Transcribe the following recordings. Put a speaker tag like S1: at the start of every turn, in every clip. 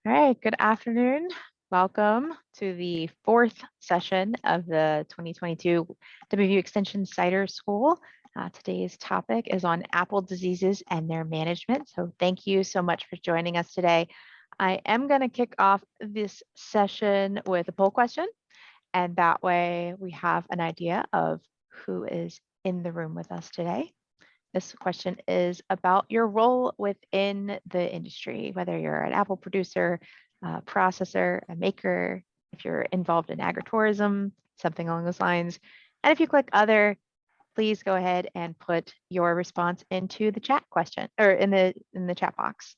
S1: All right, good afternoon. Welcome to the fourth session of the 2022 WVU Extension Cider School. Today's topic is on apple diseases and their management. So thank you so much for joining us today. I am going to kick off this session with a poll question, and that way we have an idea of who is in the room with us today. This question is about your role within the industry, whether you're an apple producer, a processor, a maker, if you're involved in agritourism, something along those lines. And if you click other, please go ahead and put your response into the chat question or in the chat box.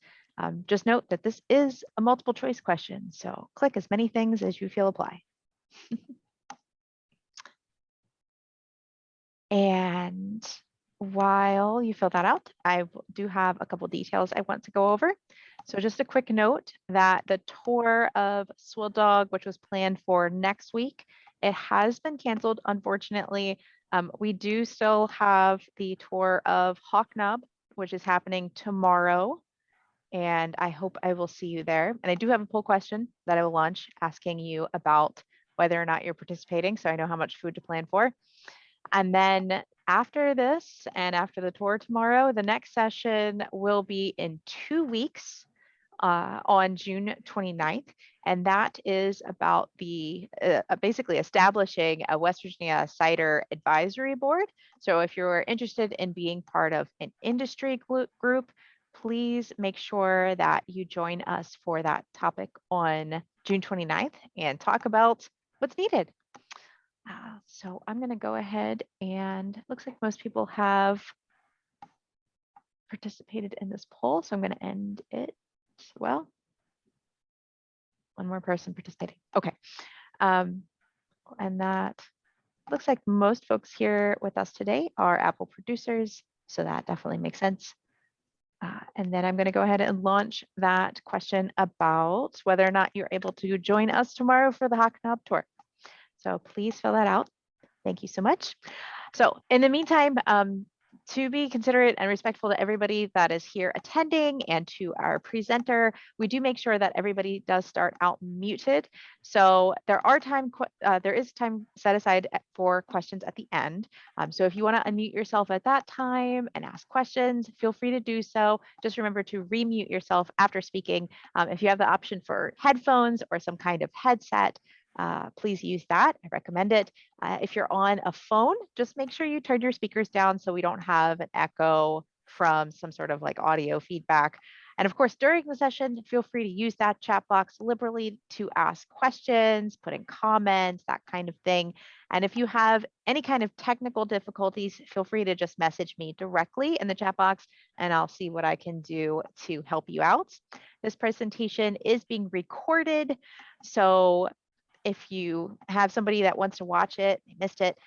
S1: Just note that this is a multiple choice question, so click as many things as you feel apply. And while you fill that out, I do have a couple details I want to go over. So just a quick note that the tour of Swill Dog, which was planned for next week, it has been canceled, unfortunately. We do still have the tour of Hawk Knob, which is happening tomorrow. And I hope I will see you there. And I do have a poll question that I will launch asking you about whether or not you're participating, so I know how much food to plan for. And then after this and after the tour tomorrow, the next session will be in 2 weeks on June 29th. And that is about the basically establishing a West Virginia cider advisory board. So if you're interested in being part of an industry group, please make sure that you join us for that topic on June 29th and talk about what's needed. So I'm going to go ahead and it looks like most people have participated in this poll. So I'm going to end it. Well, one more person participating. Okay. And that looks like most folks here with us today are apple producers. So that definitely makes sense. And then I'm going to go ahead and launch that question about whether or not you're able to join us tomorrow for the Hawk Knob tour. So please fill that out. Thank you so much. So in the meantime, to be considerate and respectful to everybody that is here attending and to our presenter, we do make sure that everybody does start out muted. So there is time set aside for questions at the end. So if you want to unmute yourself at that time and ask questions, feel free to do so. Just remember to remute yourself after speaking. If you have the option for headphones or some kind of headset, please use that. I recommend it. If you're on a phone, just make sure you turn your speakers down so we don't have an echo from some sort of like audio feedback. And of course, during the session, feel free to use that chat box liberally to ask questions, put in comments, that kind of thing. And if you have any kind of technical difficulties, feel free to just message me directly in the chat box and I'll see what I can do to help you out. This presentation is being recorded, so if you have somebody that wants to watch it, missed it,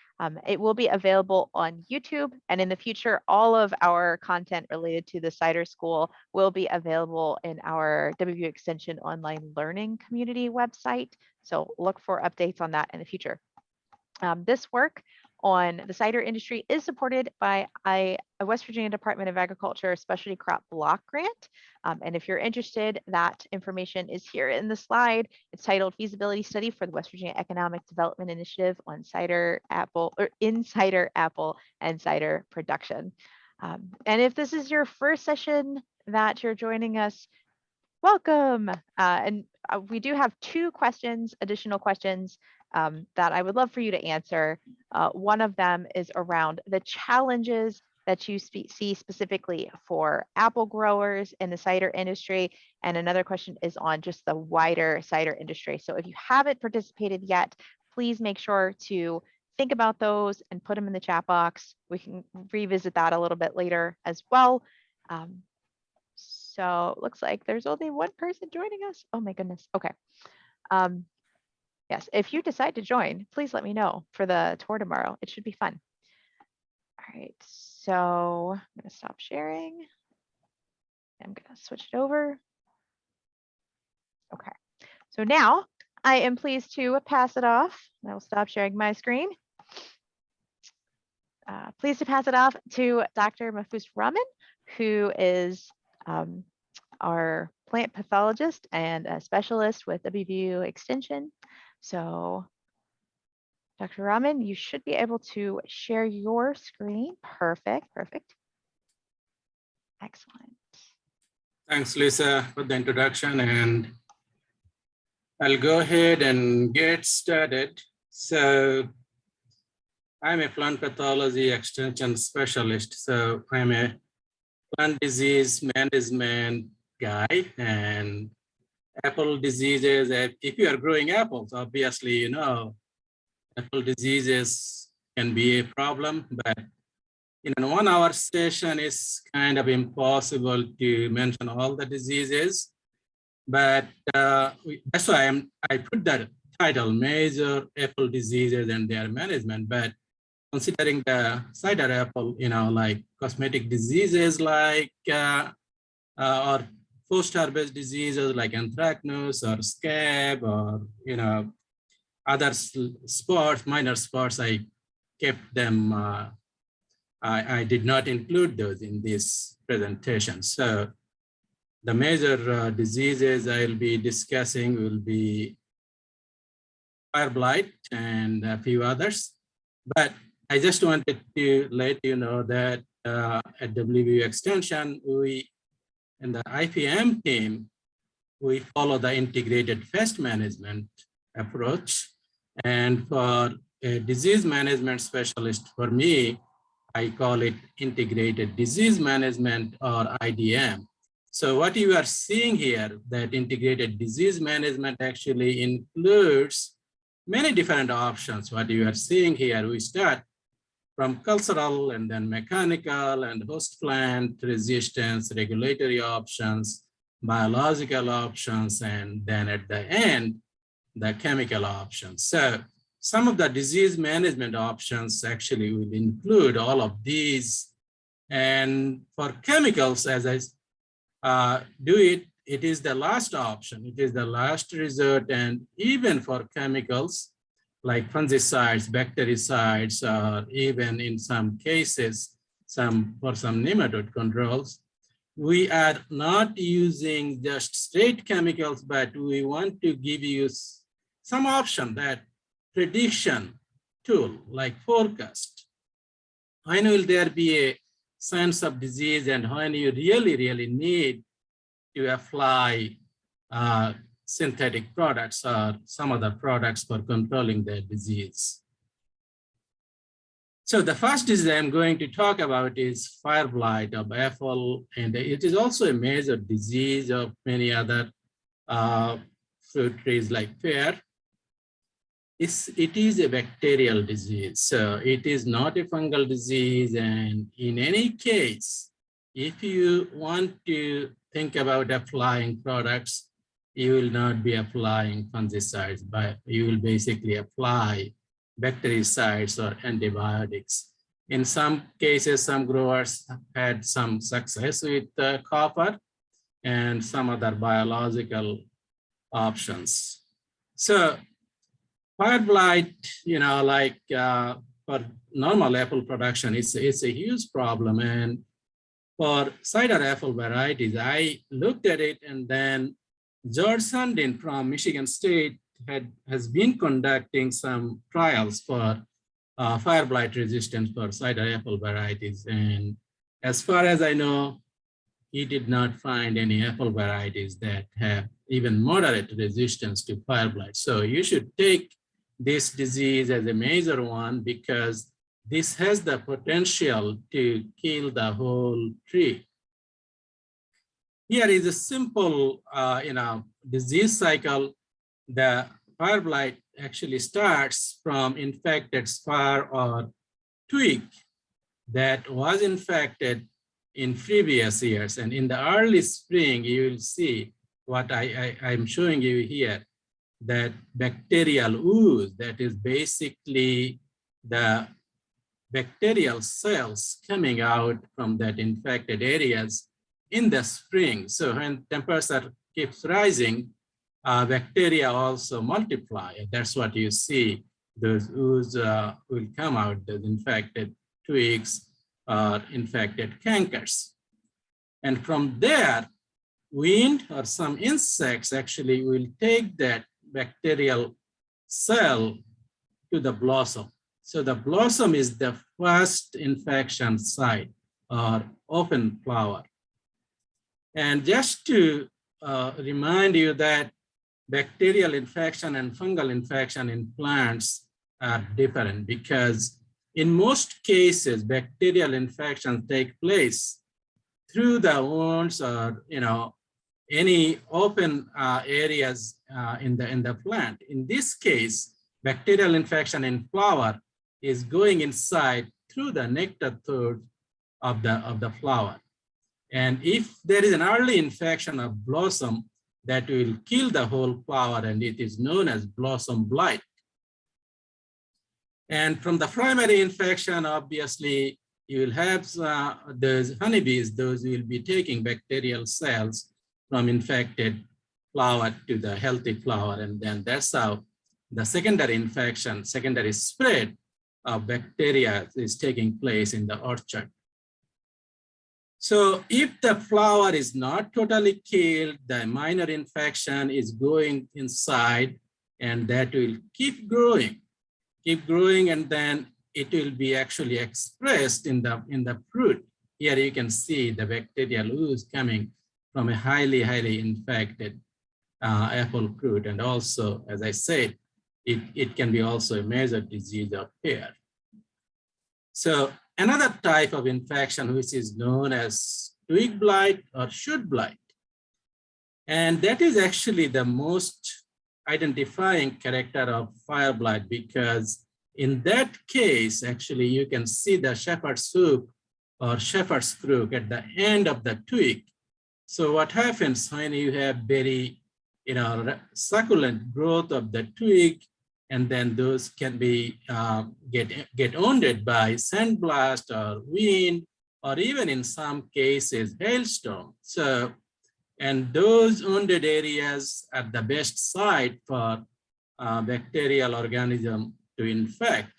S1: it will be available on YouTube. And in the future, all of our content related to the Cider School will be available in our WVU Extension online learning community website. So look for updates on that in the future. This work on the cider industry is supported by a West Virginia Department of Agriculture specialty crop block grant. And if you're interested, that information is here in the slide. It's titled Feasibility Study for the West Virginia Economic Development Initiative on cider apple and cider production. And if this is your first session that you're joining us, welcome. And we do have two additional questions that I would love for you to answer. One of them is around the challenges that you see specifically for apple growers in the cider industry. And another question is on just the wider cider industry. So if you haven't participated yet, please make sure to think about those and put them in the chat box. We can revisit that a little bit later as well. So it looks like there's only one person joining us. Oh my goodness. Okay. Yes, if you decide to join, please let me know for the tour tomorrow. It should be fun. All right, so I'm going to stop sharing. I'm going to switch it over. Okay, so now I am pleased to pass it off. I will stop sharing my screen. Pleased to pass it off to Dr. Mahfouz Rahman, who is our plant pathologist and a specialist with WVU Extension. So Dr. Rahman, you should be able to share your screen. Perfect, perfect. Excellent.
S2: Thanks, Lisa, for the introduction, and I'll go ahead and get started. So I'm a plant pathology extension specialist. So I'm a plant disease management guy, and apple diseases, if you are growing apples, obviously, you know, apple diseases can be a problem, but in a 1 hour session, it's kind of impossible to mention all the diseases. But that's why I put that title, Major Apple Diseases and Their Management. But considering the cider apple, you know, like cosmetic diseases like or post-harvest diseases like anthracnose or scab or, you know, other spots, minor spots, I kept them, I did not include those in this presentation. So the major diseases I'll be discussing will be fire blight and a few others. But I just wanted to let you know that at WVU Extension, we, in the IPM team, we follow the integrated pest management approach. And for a disease management specialist, for me, I call it integrated disease management or IDM. So what you are seeing here, that integrated disease management actually includes many different options. What you are seeing here, we start from cultural and then mechanical and host plant resistance, regulatory options, biological options, and then at the end, the chemical options. So some of the disease management options actually will include all of these. And for chemicals, as I do it, it is the last option. It is the last resort. And even for chemicals like fungicides, bactericides, or even in some cases, for some nematode controls, we are not using just straight chemicals, but we want to give you some option, that prediction tool like forecast. When will there be a signs of disease and when you really need to apply synthetic products or some other products for controlling the disease. So the first disease I'm going to talk about is fire blight of apple, and it is also a major disease of many other fruit trees like pear. It is a bacterial disease, so it is not a fungal disease. And in any case, if you want to think about applying products, you will not be applying fungicides, but you will basically apply bactericides or antibiotics. In some cases, some growers had some success with copper and some other biological options. So fire blight, you know, like for normal apple production, it's a huge problem. And for cider apple varieties, I looked at it, and then George Sundin from Michigan State has been conducting some trials for fire blight resistance for cider apple varieties. And as far as I know, he did not find any apple varieties that have even moderate resistance to fire blight. So you should take this disease as a major one, because this has the potential to kill the whole tree. Here is a simple, disease cycle. The fire blight actually starts from infected spire or twig that was infected in previous years. And in the early spring, you will see what I'm showing you here, that bacterial ooze, that is basically the bacterial cells coming out from that infected areas in the spring. So when temperature keeps rising, bacteria also multiply. That's what you see. Those ooze will come out, those infected twigs or infected cankers. And from there, wind or some insects actually will take that bacterial cell to the blossom. So the blossom is the first infection site or open flower. And just to remind you that bacterial infection and fungal infection in plants are different, because in most cases, bacterial infections take place through the wounds or any open areas in the plant. In this case, bacterial infection in flower is going inside through the nectar thread of the flower. And if there is an early infection of blossom, that will kill the whole flower, and it is known as blossom blight. And from the primary infection, obviously, you will have those honeybees, those will be taking bacterial cells from infected flower to the healthy flower. And then that's how the secondary infection, secondary spread of bacteria is taking place in the orchard. So if the flower is not totally killed, the minor infection is going inside, and that will keep growing, and then it will be actually expressed in the fruit. Here you can see the bacterial ooze coming from a highly infected apple fruit. And also, as I said, it can be also a major disease of pear. So another type of infection, which is known as twig blight or shoot blight. And that is actually the most identifying character of fire blight, because in that case, actually, you can see the shepherd's hook or shepherd's crook at the end of the twig. So what happens when you have very succulent growth of the twig, and then those can be get wounded by sandblast or wind, or even in some cases, hailstorm. So, and those wounded areas are the best site for bacterial organism to infect.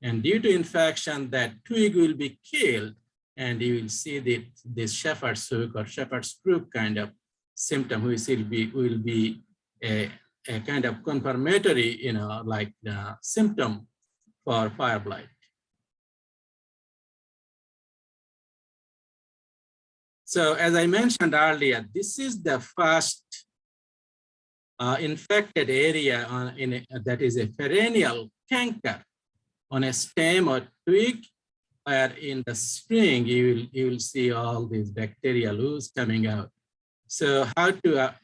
S2: And due to infection, that twig will be killed, and you will see this shepherd's hook or shepherd's crook kind of symptom, which will be a kind of confirmatory, like symptom for fire blight. So as I mentioned earlier, this is the first infected area that is a perennial canker on a stem or twig, where in the spring you will see all these bacterial ooze coming out. So how to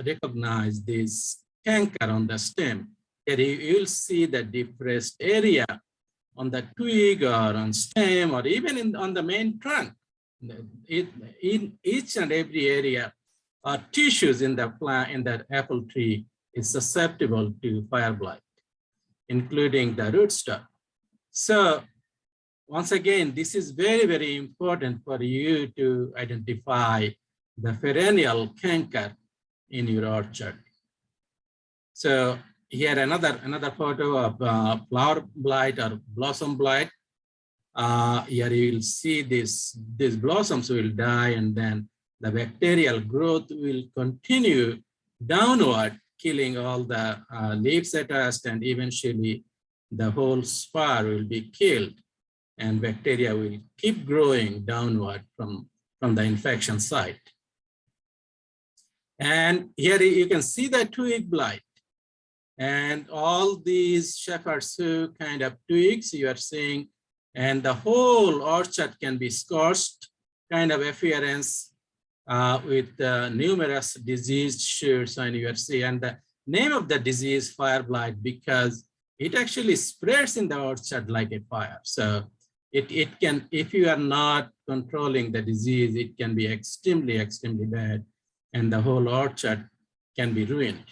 S2: recognize this canker on the stem? Here you will see the depressed area on the twig or on stem, or even on the main trunk. In each and every area or tissues in the plant, in the apple tree, is susceptible to fire blight, including the rootstock. So once again, this is very important for you to identify the perennial canker in your orchard. So here another photo of flower blight or blossom blight. Here you will see these blossoms will die, and then the bacterial growth will continue downward, killing all the leaves attached, and eventually the whole spore will be killed, and bacteria will keep growing downward from the infection site. And here you can see the twig blight, and all these shepherd's hook kind of twigs you are seeing, and the whole orchard can be scorched kind of appearance with numerous diseased shoots, and you are seeing. And the name of the disease fire blight, because it actually spreads in the orchard like a fire. So it can, if you are not controlling the disease, it can be extremely bad, and the whole orchard can be ruined.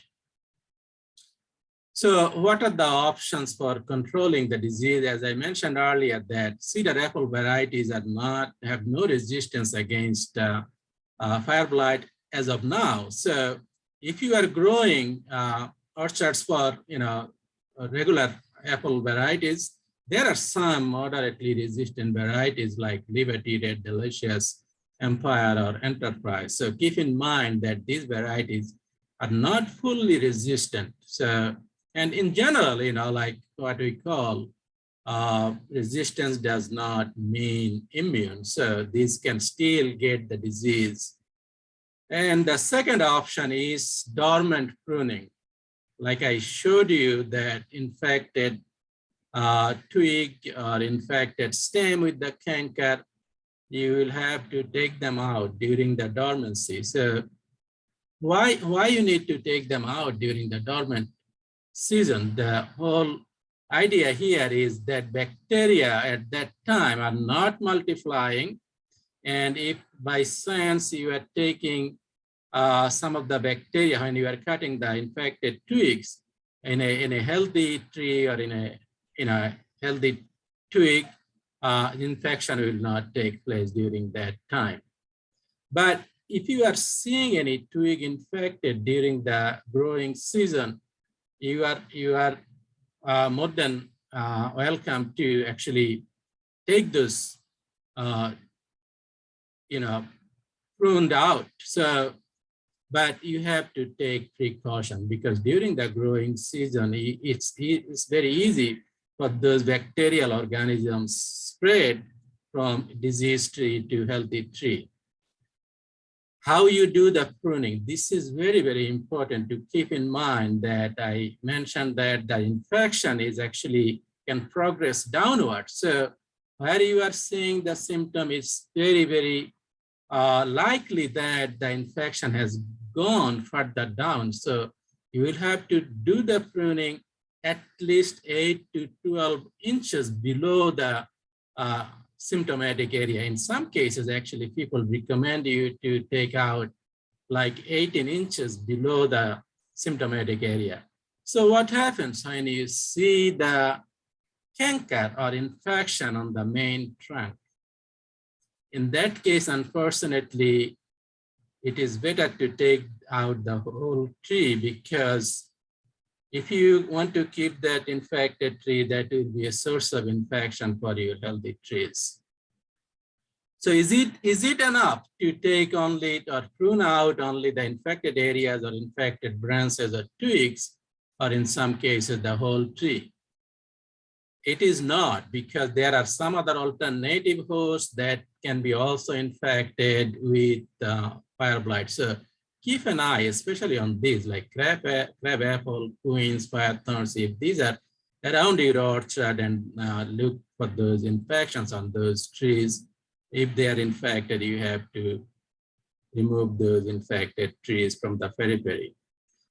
S2: So what are the options for controlling the disease? As I mentioned earlier, that cedar apple varieties have no resistance against fire blight as of now. So if you are growing orchards for regular apple varieties, there are some moderately resistant varieties like Liberty, Red Delicious, Empire or Enterprise. So keep in mind that these varieties are not fully resistant. So, and in general, like what we call resistance does not mean immune. So these can still get the disease. And the second option is dormant pruning. Like I showed you that infected twig or infected stem with the canker, you will have to take them out during the dormancy. So why you need to take them out during the dormant season? The whole idea here is that bacteria at that time are not multiplying. And if by chance you are taking some of the bacteria when you are cutting the infected twigs in a healthy tree or in a healthy twig, infection will not take place during that time. But if you are seeing any twig infected during the growing season, you are more than welcome to actually take those, pruned out. So, but you have to take precaution because during the growing season, it's very easy for those bacterial organisms spread from diseased tree to healthy tree. How you do the pruning, this is very, very important to keep in mind that I mentioned that the infection is actually can progress downward. So where you are seeing the symptom, it's very, very likely that the infection has gone further down. So you will have to do the pruning at least 8 to 12 inches below the symptomatic area. In some cases, actually, people recommend you to take out like 18 inches below the symptomatic area. So what happens when you see the canker or infection on the main trunk? In that case, unfortunately, it is better to take out the whole tree because if you want to keep that infected tree, that will be a source of infection for your healthy trees. So is it enough to take only or prune out only the infected areas or infected branches or twigs, or in some cases, the whole tree? It is not, because there are some other alternative hosts that can be also infected with fire blight. So keep an eye, especially on these, like crab apple, queens, fire thorns. If these are around your orchard, and look for those infections on those trees. If they are infected, you have to remove those infected trees from the periphery.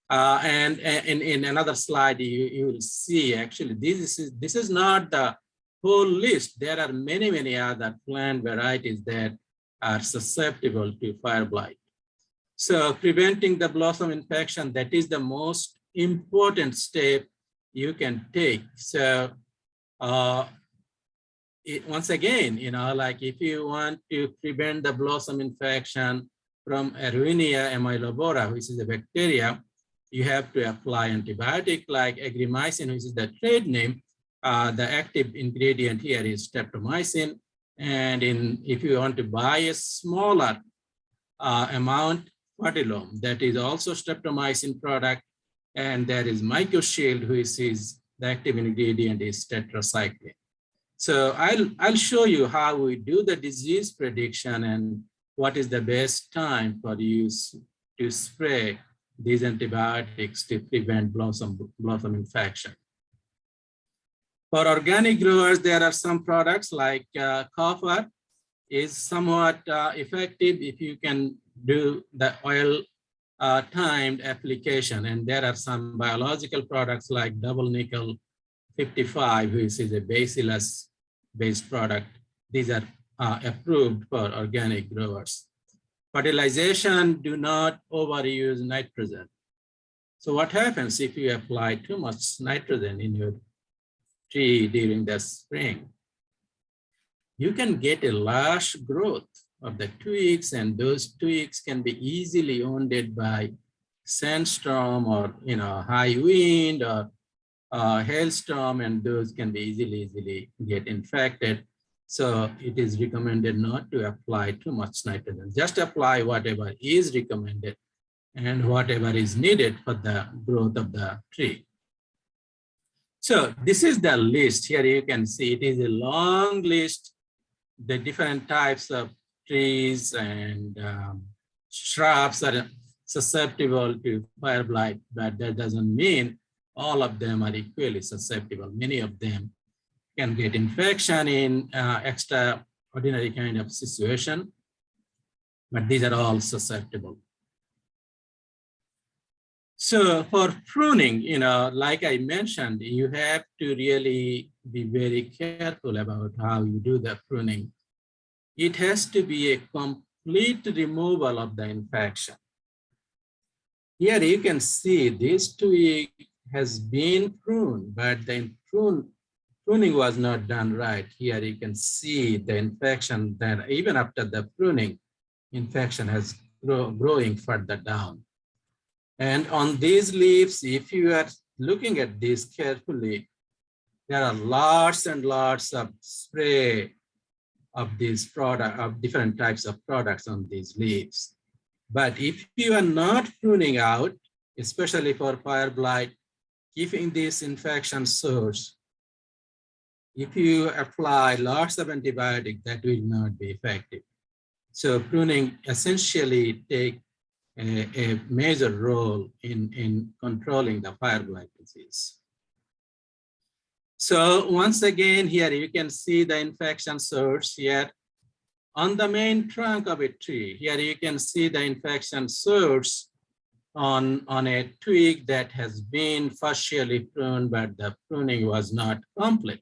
S2: And in another slide, you will see actually this is not the whole list. There are many, many other plant varieties that are susceptible to fire blight. So preventing the blossom infection, that is the most important step you can take. So once again, like if you want to prevent the blossom infection from Erwinia amylovora, which is a bacteria, you have to apply antibiotic like agromycin, which is the trade name. The active ingredient here is streptomycin. And if you want to buy a smaller amount, Fertilome, that is also streptomycin product. And there is MycoShield, which is the active ingredient is tetracycline. So I'll show you how we do the disease prediction and what is the best time for use to spray these antibiotics to prevent blossom infection. For organic growers, there are some products like copper is somewhat effective if you can do the oil timed application. And there are some biological products like double nickel 55, which is a bacillus-based product. These are approved for organic growers. Fertilization, do not overuse nitrogen. So what happens if you apply too much nitrogen in your tree during the spring? You can get a large growth of the twigs, and those twigs can be easily wounded by sandstorm or high wind or hailstorm, and those can be easily get infected. So it is recommended not to apply too much nitrogen. Just apply whatever is recommended and whatever is needed for the growth of the tree. So this is the list. Here you can see it is a long list, the different types of trees and shrubs are susceptible to fire blight, but that doesn't mean all of them are equally susceptible. Many of them can get infection in extraordinary kind of situation, but these are all susceptible. So for pruning, like I mentioned, you have to really be very careful about how you do the pruning. It has to be a complete removal of the infection. Here you can see this twig has been pruned, but the pruning was not done right. Here you can see the infection that even after the pruning, infection has growing further down. And on these leaves, if you are looking at this carefully, there are lots and lots of spray of these product of different types of products on these leaves. But if you are not pruning out, especially for fire blight, keeping this infection source, if you apply lots of antibiotic, that will not be effective. So pruning essentially takes a major role in controlling the fire blight disease. So once again, here you can see the infection source here. On the main trunk of a tree, here you can see the infection source on a twig that has been partially pruned, but the pruning was not complete.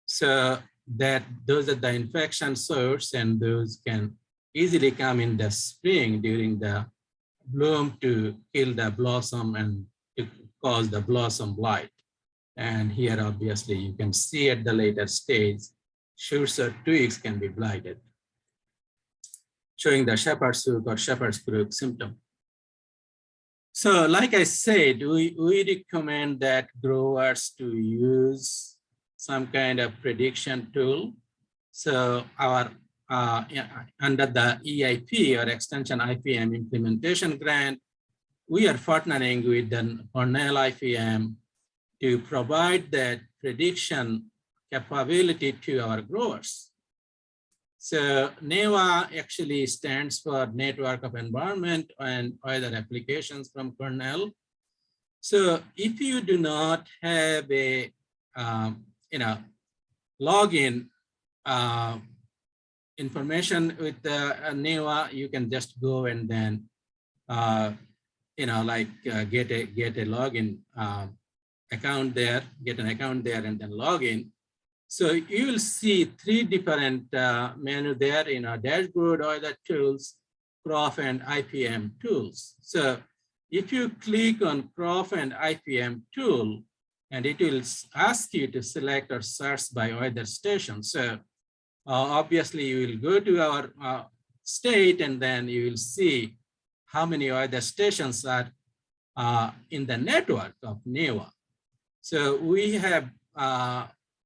S2: So those are the infection source, and those can easily come in the spring during the bloom to kill the blossom and to cause the blossom blight. And here, obviously, you can see at the later stage, shoots or twigs can be blighted, showing the shepherd's hook or shepherd's crook symptom. So like I said, we recommend that growers to use some kind of prediction tool. So our under the EIP or Extension IPM implementation grant, we are partnering with the Cornell IPM to provide that prediction capability to our growers. So NEWA actually stands for Network of Environment and Other Applications from Cornell. So if you do not have a login information with the NEWA, you can just go and then get a login account there, get an account there, and then log in. So you will see three different menu there in our dashboard, other tools, Prof and IPM tools. So if you click on Prof and IPM tool, and it will ask you to select or search by weather station. So obviously you will go to our state, and then you will see how many weather stations are in the network of NEWA. So we have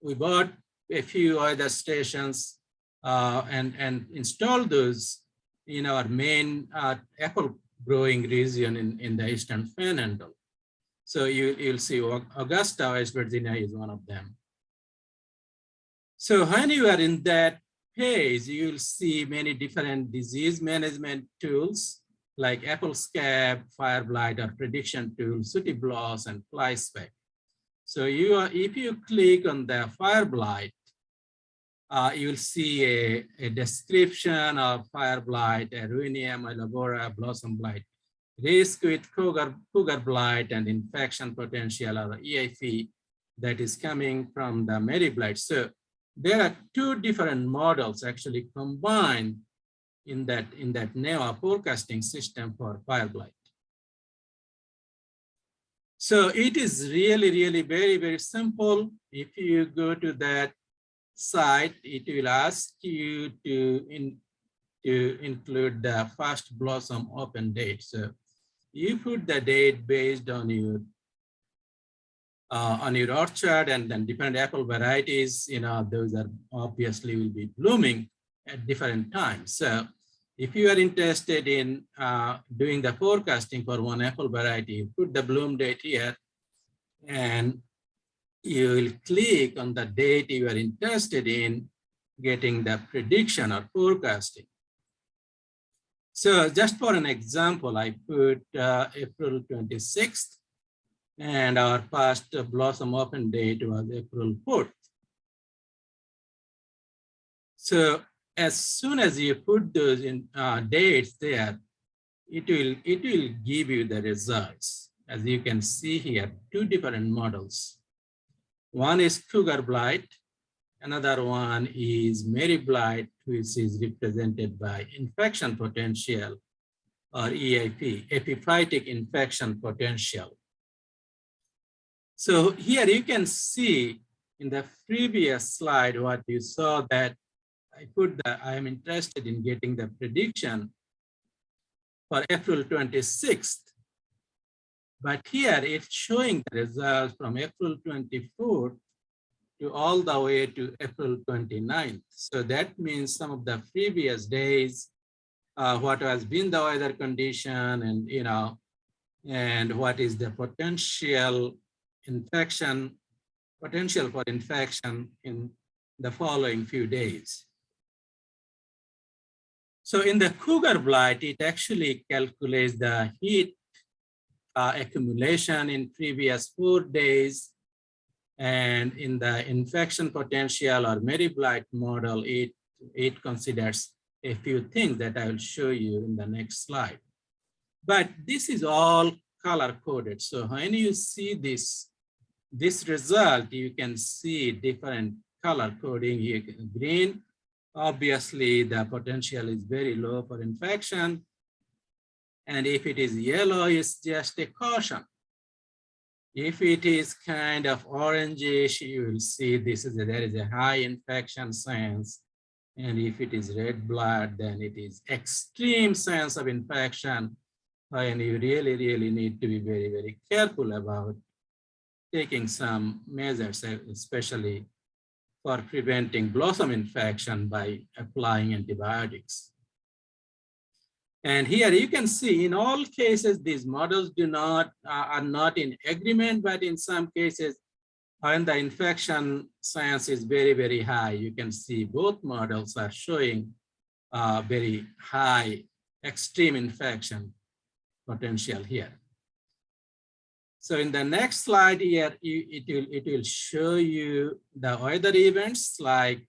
S2: we bought a few other stations and installed those in our main apple growing region in the Eastern Panhandle. So you'll see Augusta, West Virginia is one of them. So when you are in that page, you'll see many different disease management tools like apple scab, fire blight, or prediction tool, sooty blotch, and fly speck. So if you click on the fire blight, you will see a description of fire blight, Erwinia, amylovora, blossom blight, risk with cougar blight, and infection potential, or EIP, that is coming from the Mary blight. So there are two different models actually combined in that NEWA forecasting system for fire blight. So it is really, really very, very simple. If you go to that site, it will ask you to include the first blossom open date. So you put the date based on your on your orchard, and then different apple varieties, those are obviously will be blooming at different times. So if you are interested in doing the forecasting for one apple variety, put the bloom date here, and you will click on the date you are interested in getting the prediction or forecasting. So just for an example, I put April 26th, and our past blossom open date was April 4th. So as soon as you put those in dates there, it will give you the results. As you can see here, two different models. One is cougar blight, another one is Mary blight, which is represented by infection potential, or EIP, epiphytic infection potential. So here you can see in the previous slide what you saw, that I am interested in getting the prediction for April 26th. But here it's showing the results from April 24th to all the way to April 29th. So that means some of the previous days, what has been the weather condition, and and what is the potential for infection in the following few days. So in the cougar blight, it actually calculates the heat accumulation in previous 4 days. And in the infection potential or Mary blight model, it considers a few things that I will show you in the next slide. But this is all color coded. So when you see this result, you can see different color coding here. Green, obviously the potential is very low for infection. And if it is yellow, it's just a caution. If it is kind of orangish, you will see there is a high infection sense. And if it is red blood, then it is extreme sense of infection. And you really, really need to be very, very careful about taking some measures, especially for preventing blossom infection by applying antibiotics. And here you can see in all cases, these models are not in agreement, but in some cases, when the infection science is very, very high, you can see both models are showing very high extreme infection potential here. So in the next slide here, it will show you the weather events like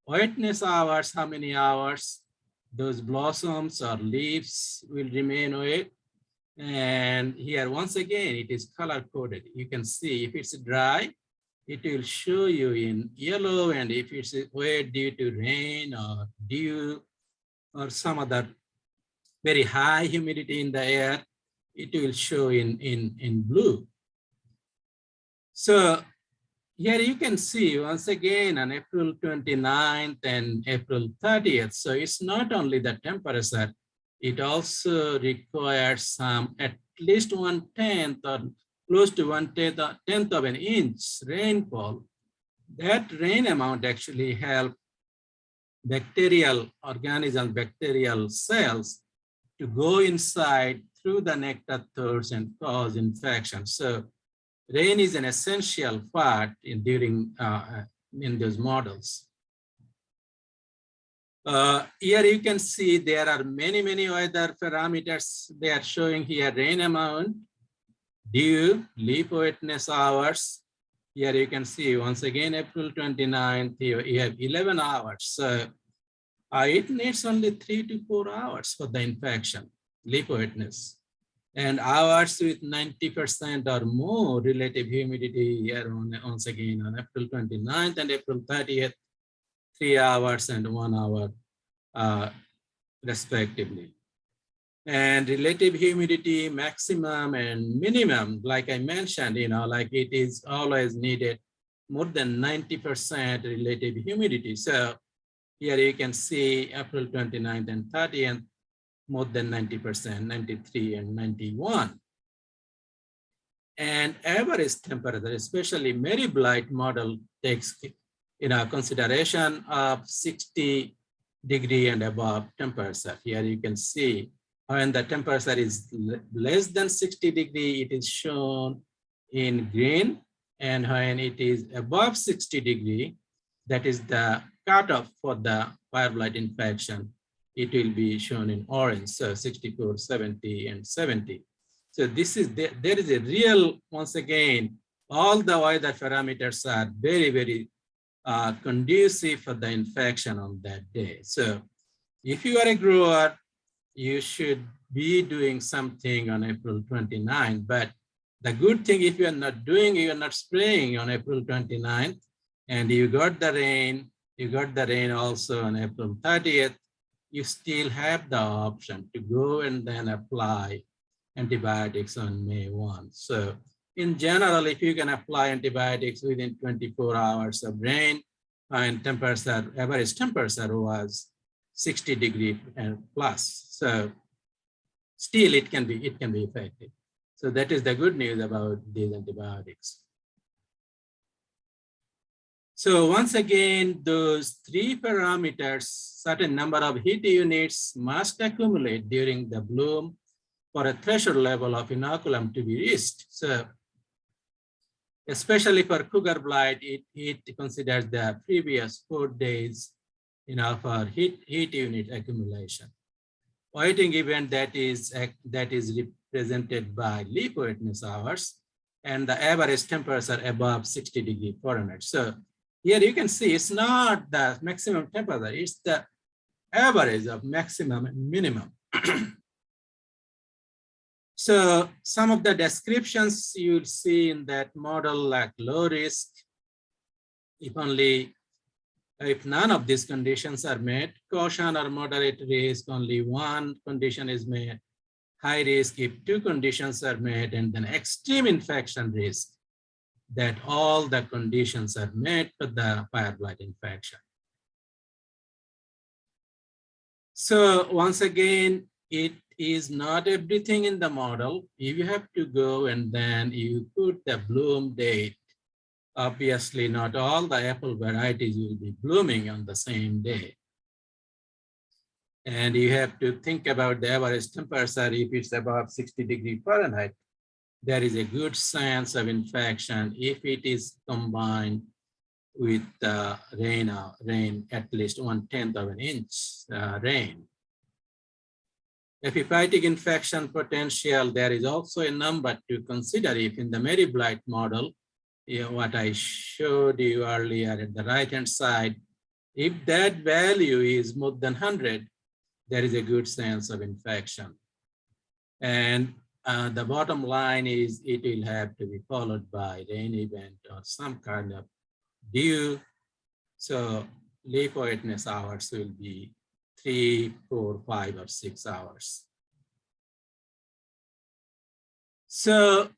S2: wetness hours, how many hours those blossoms or leaves will remain wet. And here, once again, it is color coded. You can see if it's dry, it will show you in yellow, and if it's wet due to rain or dew or some other very high humidity in the air, it will show in blue. So here you can see once again on April 29th and April 30th. So it's not only the temperature, it also requires some at least 1/10 or close to 1/10 of an inch rainfall. That rain amount actually helps bacterial organisms, bacterial cells to go inside through the nectar thorns and cause infection. So rain is an essential part in those models. Here you can see there are many, many weather parameters. They are showing here rain amount, dew, leaf wetness hours. Here you can see once again April 29th, you have 11 hours. So it needs only 3 to 4 hours for the infection, leaf wetness. And hours with 90% or more relative humidity here once again on April 29th and April 30th, 3 hours and 1 hour respectively. And relative humidity maximum and minimum, like I mentioned, like it is always needed more than 90% relative humidity. So here you can see April 29th and 30th, more than 90%, 93 and 91. And average temperature, especially Mary Blight model, takes consideration of 60° and above temperature. Here you can see when the temperature is less than 60°, it is shown in green, and when it is above 60°, that is the cutoff for the fire blight infection, it will be shown in orange, so 64, 70, and 70. So this is, there is a real, once again, all the weather parameters are very, very conducive for the infection on that day. So if you are a grower, you should be doing something on April 29. But the good thing, if you are not doing, you are not spraying on April 29th, and you got the rain also on April 30th, you still have the option to go and then apply antibiotics on May 1. So in general, if you can apply antibiotics within 24 hours of rain, and temperature, average temperature was 60° and plus. So still it can be effective. So that is the good news about these antibiotics. So once again, those three parameters, certain number of heat units must accumulate during the bloom for a threshold level of inoculum to be reached. So especially for cougar blight, it considers the previous 4 days for heat unit accumulation. Wetting event that is represented by leaf wetness hours and the average temperature above 60° Fahrenheit. So here you can see it's not the maximum temperature, it's the average of maximum and minimum. So some of the descriptions you'll see in that model, like low risk, if none of these conditions are met, caution or moderate risk, only one condition is met, high risk if 2 conditions are met, and then extreme infection risk, that all the conditions are met for the fire blight infection. So once again, it is not everything in the model. You have to go and then you put the bloom date. Obviously, not all the apple varieties will be blooming on the same day. And you have to think about the average temperature. If it's above 60° Fahrenheit, there is a good chance of infection if it is combined with rain at least 1/10 of an inch rain. Epiphytic infection potential, there is also a number to consider if in the Mary Blight model, what I showed you earlier at the right-hand side, if that value is more than 100, there is a good chance of infection. And the bottom line is it will have to be followed by rain event or some kind of dew. So leaf wetness hours will be 3, 4, 5, or 6 hours. So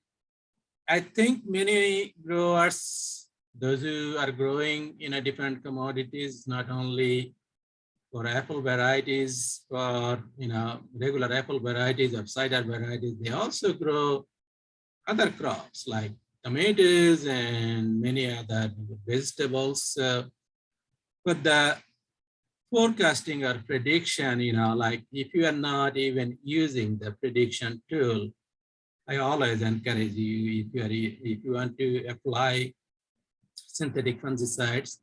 S2: I think many growers, those who are growing in a different commodities, not only for apple varieties, for regular apple varieties or cider varieties, they also grow other crops like tomatoes and many other vegetables. But the forecasting or prediction, like if you are not even using the prediction tool, I always encourage you, if you want to apply synthetic fungicides,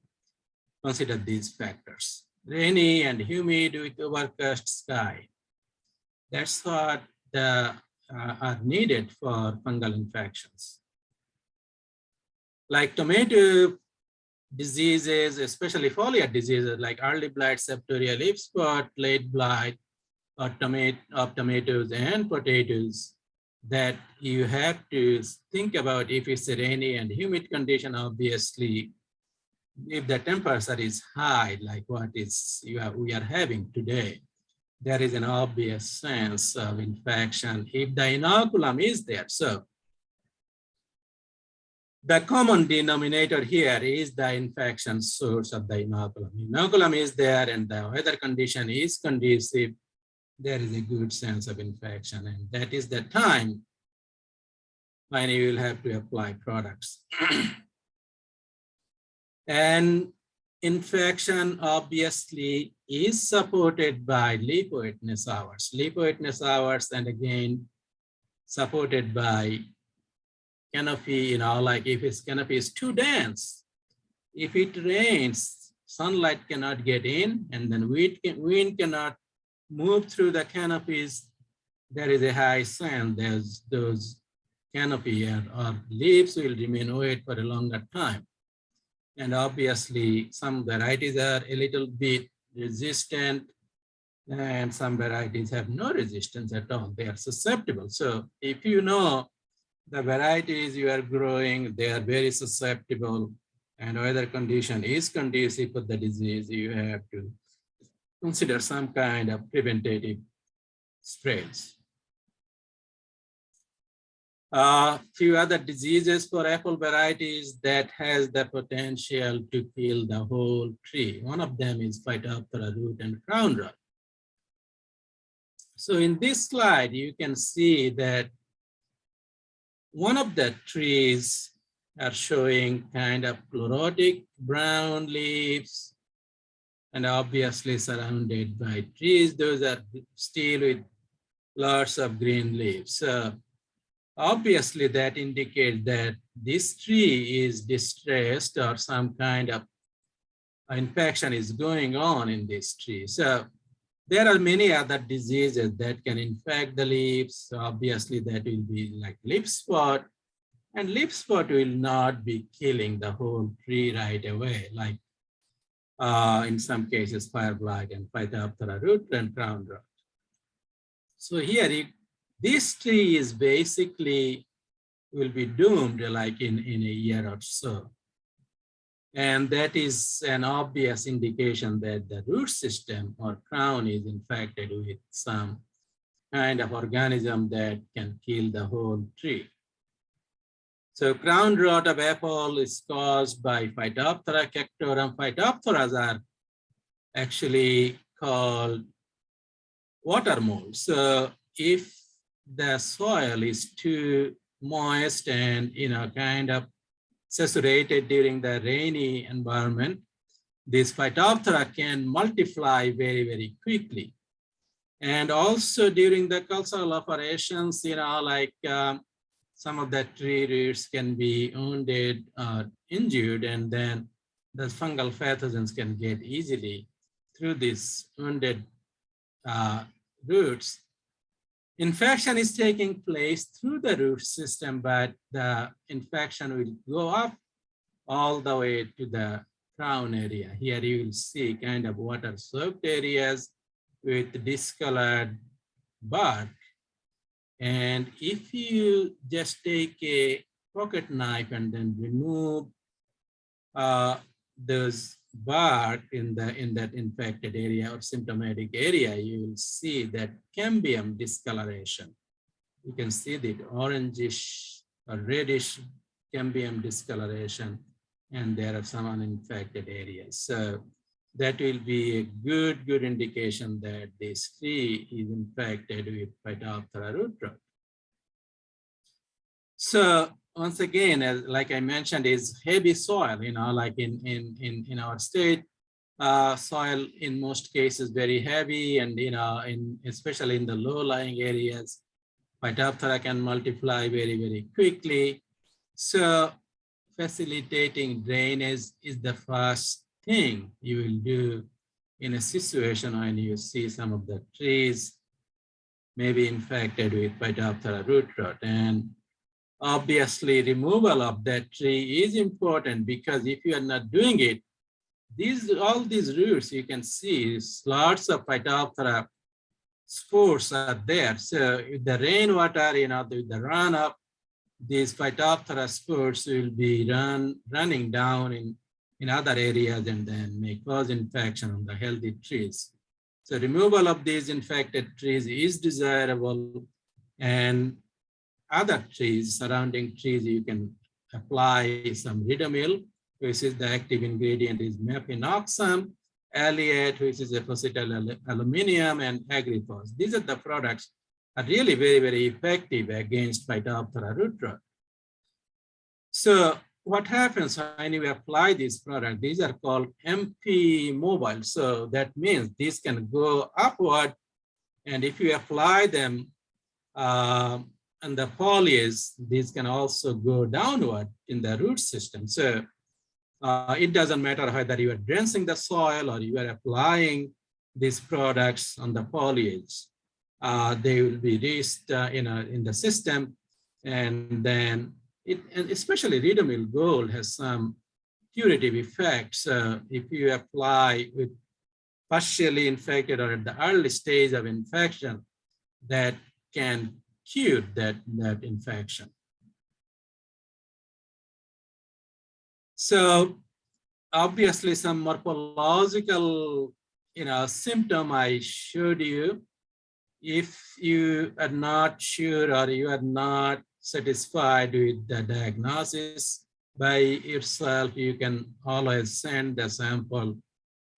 S2: consider these factors. Rainy and humid with overcast sky. That's what are needed for fungal infections. Like tomato diseases, especially foliar diseases like early blight, septoria leaf spot, late blight of tomatoes and potatoes, that you have to think about if it's a rainy and humid condition. Obviously, if the temperature is high, like what we are having today, there is an obvious sense of infection if the inoculum is there. So the common denominator here is the infection source of the inoculum. Inoculum is there and the weather condition is conducive, there is a good sense of infection, and that is the time when you will have to apply products. And infection obviously is supported by leaf wetness hours. Leaf wetness hours, and again, supported by canopy, like if its canopy is too dense, if it rains, sunlight cannot get in, and then wind cannot move through the canopies, there is a high chance those canopy or leaves will remain wet for a longer time. And obviously, some varieties are a little bit resistant, and some varieties have no resistance at all. They are susceptible. So if you know the varieties you are growing, they are very susceptible, and weather condition is conducive for the disease, you have to consider some kind of preventative sprays. Few other diseases for apple varieties that has the potential to kill the whole tree. One of them is Phytophthora root and crown rot. So in this slide, you can see that one of the trees are showing kind of chlorotic brown leaves, and obviously surrounded by trees. Those are still with lots of green leaves. So obviously that indicates that this tree is distressed or some kind of infection is going on in this tree. So there are many other diseases that can infect the leaves. So obviously that will be like leaf spot, and leaf spot will not be killing the whole tree right away, like in some cases fire blight and Phytophthora root and crown rot. So here, this tree is basically will be doomed like in a year or so. And that is an obvious indication that the root system or crown is infected with some kind of organism that can kill the whole tree. So crown rot of apple is caused by Phytophthora, cactorum. Phytophthoras are actually called water mold. So if the soil is too moist and kind of saturated during the rainy environment, this Phytophthora can multiply very, very quickly. And also during the cultural operations, some of the tree roots can be wounded or injured, and then the fungal pathogens can get easily through these wounded roots. Infection is taking place through the root system, but the infection will go up all the way to the crown area. Here you will see kind of water-soaked areas with discolored bark. And if you just take a pocket knife and then remove those bark in that infected area or symptomatic area, you will see that cambium discoloration. You can see the orangish or reddish cambium discoloration, and there are some uninfected areas. So that will be a good indication that this tree is infected with Phytophthora root rot. So once again, like I mentioned, is heavy soil, like in our state, soil in most cases very heavy, and especially in the low-lying areas, Phytophthora can multiply very, very quickly. So facilitating drainage is the first thing you will do in a situation when you see some of the trees maybe infected with Phytophthora root rot. And obviously removal of that tree is important, because if you are not doing it, all these roots you can see lots of Phytophthora spores are there. So if the rainwater, with the runoff, these Phytophthora spores will be running down in other areas and then may cause infection on the healthy trees. So removal of these infected trees is desirable, and other trees, surrounding trees, you can apply some Ridomil, which is the active ingredient is mefenoxam, Alliate, which is a acetyl aluminum, and Agrifos. These are the products are really very, very effective against Phytophthora root rot. So what happens when you apply this product? These are called MP mobile. So that means these can go upward. And if you apply them on the foliage, these can also go downward in the root system. So it doesn't matter whether you are drenching the soil or you are applying these products on the foliage. They will be reached in the system, and then and especially Redomil Gold has some curative effects. If you apply with partially infected or at the early stage of infection, that can cure that infection. So obviously some morphological symptom I showed you. If you are not sure or you are not satisfied with the diagnosis by yourself, you can always send the sample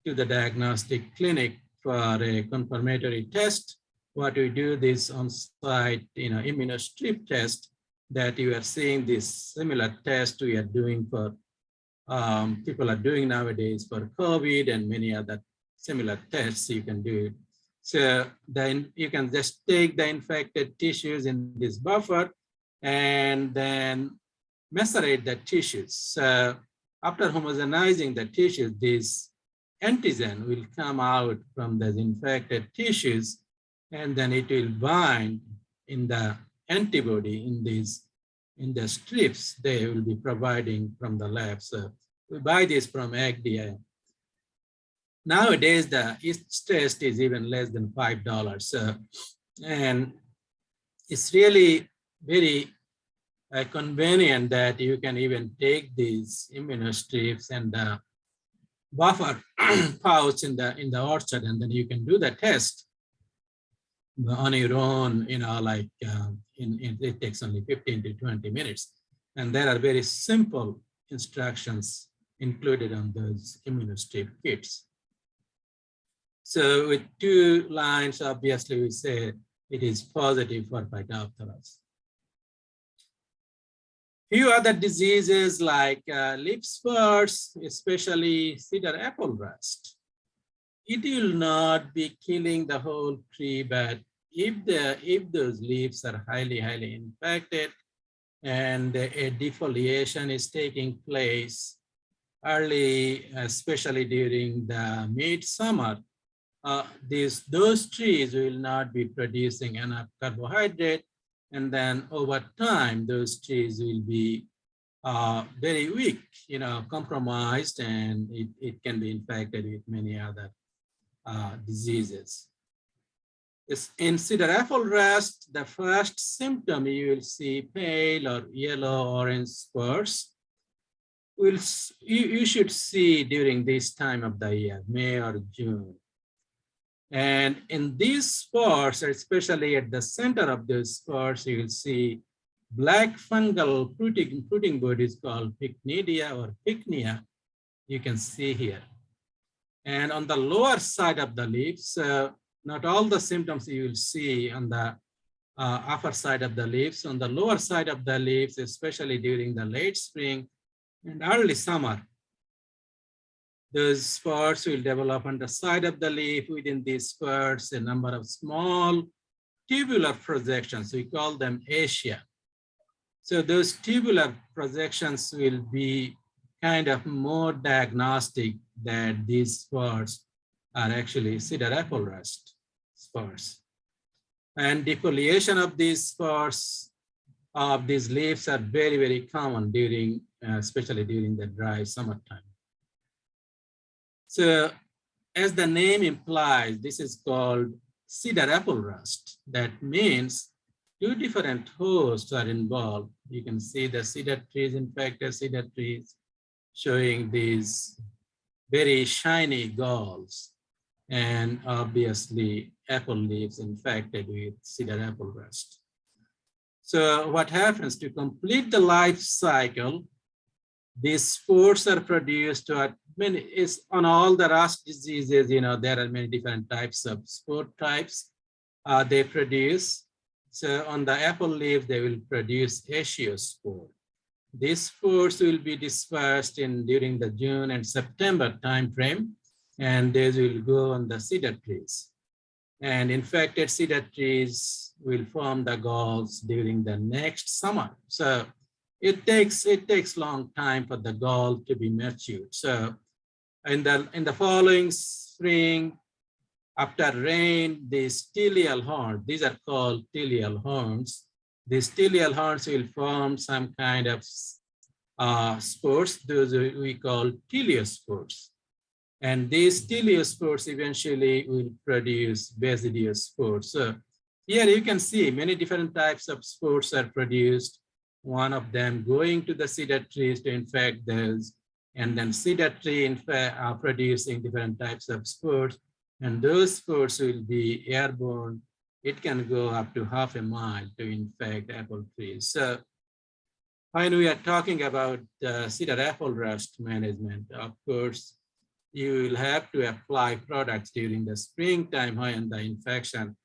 S2: to the diagnostic clinic for a confirmatory test. What we do this on-site immunostrip test that you are seeing this similar test we are doing for people are doing nowadays for COVID and many other similar tests you can do. So then you can just take the infected tissues in this buffer and then macerate the tissues. So after homogenizing the tissues, this antigen will come out from the infected tissues, and then it will bind in the antibody in the strips they will be providing from the lab. So we buy this from AgDI. Nowadays, the yeast test is even less than $5. So, and it's really very convenient that you can even take these immunostrips and the buffer pouch in the orchard, and then you can do the test on your own. It takes only 15 to 20 minutes, and there are very simple instructions included on those immunostrip kits. So with 2 lines, obviously we say it is positive for Phytophthora. Few other diseases like leaf spurs, especially cedar apple rust. It will not be killing the whole tree, but if those leaves are highly infected and a defoliation is taking place early, especially during the midsummer, those trees will not be producing enough carbohydrate, and then over time those trees will be very weak, compromised, and it can be infected with many other diseases. In cedar apple rust, the first symptom you will see pale or yellow-orange spurs. You should see during this time of the year, May or June. And in these spores, especially at the center of those spores, you will see black fungal fruiting bodies called pycnidia or pycnia. You can see here. And on the lower side of the leaves, not all the symptoms you will see on the upper side of the leaves. On the lower side of the leaves, especially during the late spring and early summer, those spurs will develop on the side of the leaf. Within these spurs, a number of small tubular projections, we call them ascia. So those tubular projections will be kind of more diagnostic that these spurs are actually cedar apple rust spurs. And defoliation of these spurs of these leaves are very common during, especially during the dry summertime. So as the name implies, this is called cedar apple rust. That means 2 different hosts are involved. You can see the cedar trees, infected cedar trees, showing these very shiny galls, and obviously apple leaves infected with cedar apple rust. So what happens to complete the life cycle? These spores are produced on all the rust diseases. There are many different types of spore types they produce. So on the apple leaf, they will produce asciospore. These spores will be dispersed during the June and September timeframe, and these will go on the cedar trees. And infected cedar trees will form the galls during the next summer. So it takes long time for the gall to be matured. So in the following spring, after rain, these teleal horns, these are called teleal horns. These teleal horns will form some kind of spores. Those we call teleospores. And these teleospores eventually will produce basidiospores. So here you can see many different types of spores are produced. One of them going to the cedar trees to infect those, and then cedar tree producing different types of spores. And those spores will be airborne. It can go up to half a mile to infect apple trees. So when we are talking about cedar apple rust management, of course, you will have to apply products during the springtime when the infection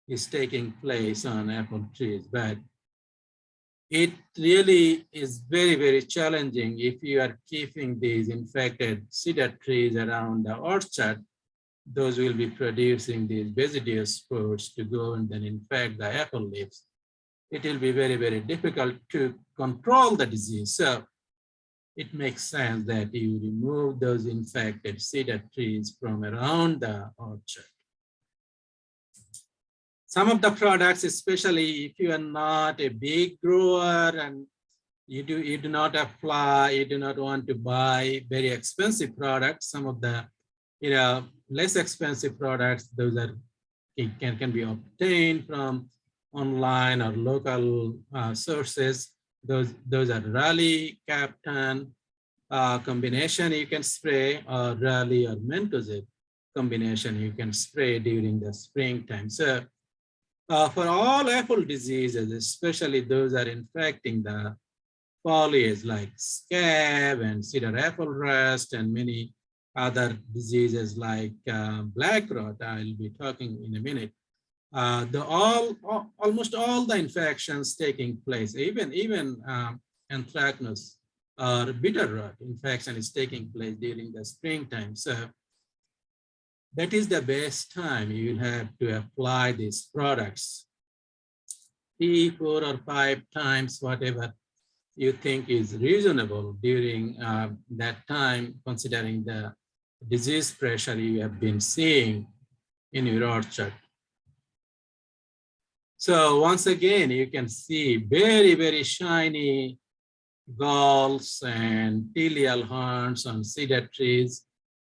S2: is taking place on apple trees. But it really is very, very challenging if you are keeping these infected cedar trees around the orchard. Those will be producing these basidiospores to go and then infect the apple leaves. It will be very, very difficult to control the disease. So it makes sense that you remove those infected cedar trees from around the orchard. Some of the products, especially if you are not a big grower and you do not apply, you do not want to buy very expensive products, some of the less expensive products, those are can be obtained from online or local sources. Those are Raleigh, Captain combination you can spray, or Raleigh or Mentozid combination you can spray during the springtime. So for all apple diseases, especially those are infecting the foliage like scab and cedar apple rust and many other diseases like black rot, I'll be talking in a minute. Almost all the infections taking place, even anthracnose or bitter rot infection is taking place during the springtime. So that is the best time you have to apply these products. 3, 4, or 5 times, whatever you think is reasonable during that time, considering the disease pressure you have been seeing in your orchard. So once again, you can see very, very shiny galls and teleal horns on cedar trees.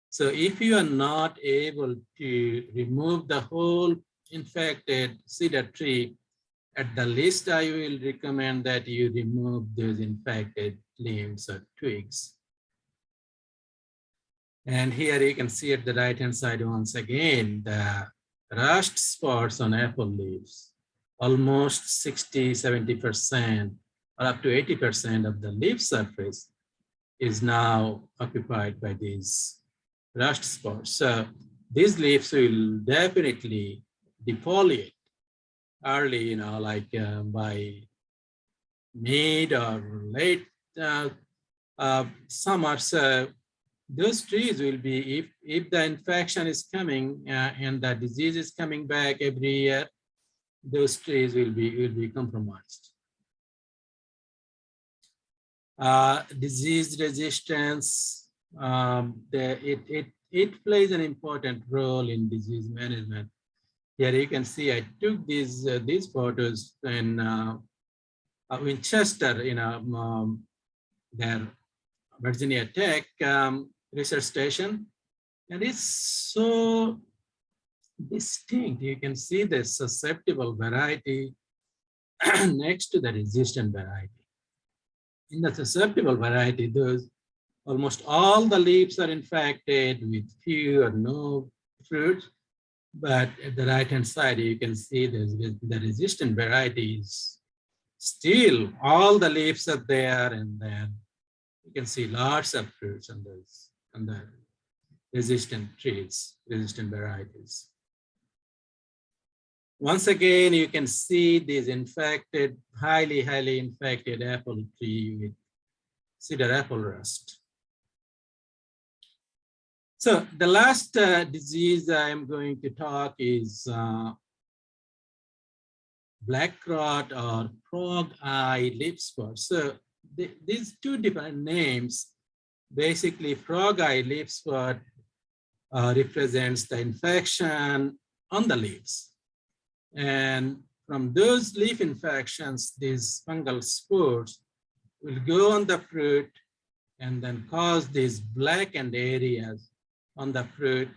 S2: So if you are not able to remove the whole infected cedar tree, at the least I will recommend that you remove those infected limbs or twigs. And here you can see at the right-hand side once again, the rust spots on apple leaves. Almost 60, 70%, or up to 80% of the leaf surface is now occupied by these rust spots. So these leaves will definitely defoliate early, like by mid or late summer. So those trees will be, if the infection is coming and the disease is coming back every year, those trees will be compromised. Disease resistance, it plays an important role in disease management. Here you can see I took these photos in Winchester, their Virginia Tech research station, and it's so distinct. You can see the susceptible variety next to the resistant variety. In the susceptible variety, those almost all the leaves are infected with few or no fruits. But at the right-hand side, you can see the resistant varieties. Still, all the leaves are there, and then you can see lots of fruits on those, on the resistant trees, resistant varieties. Once again, you can see these infected, highly infected apple tree with Cedar Apple Rust. So the last disease I'm going to talk is black rot or frogeye leaf spot. So these two different names, basically frogeye leaf spot represents the infection on the leaves. And from those leaf infections, these fungal spores will go on the fruit and then cause these blackened areas on the fruit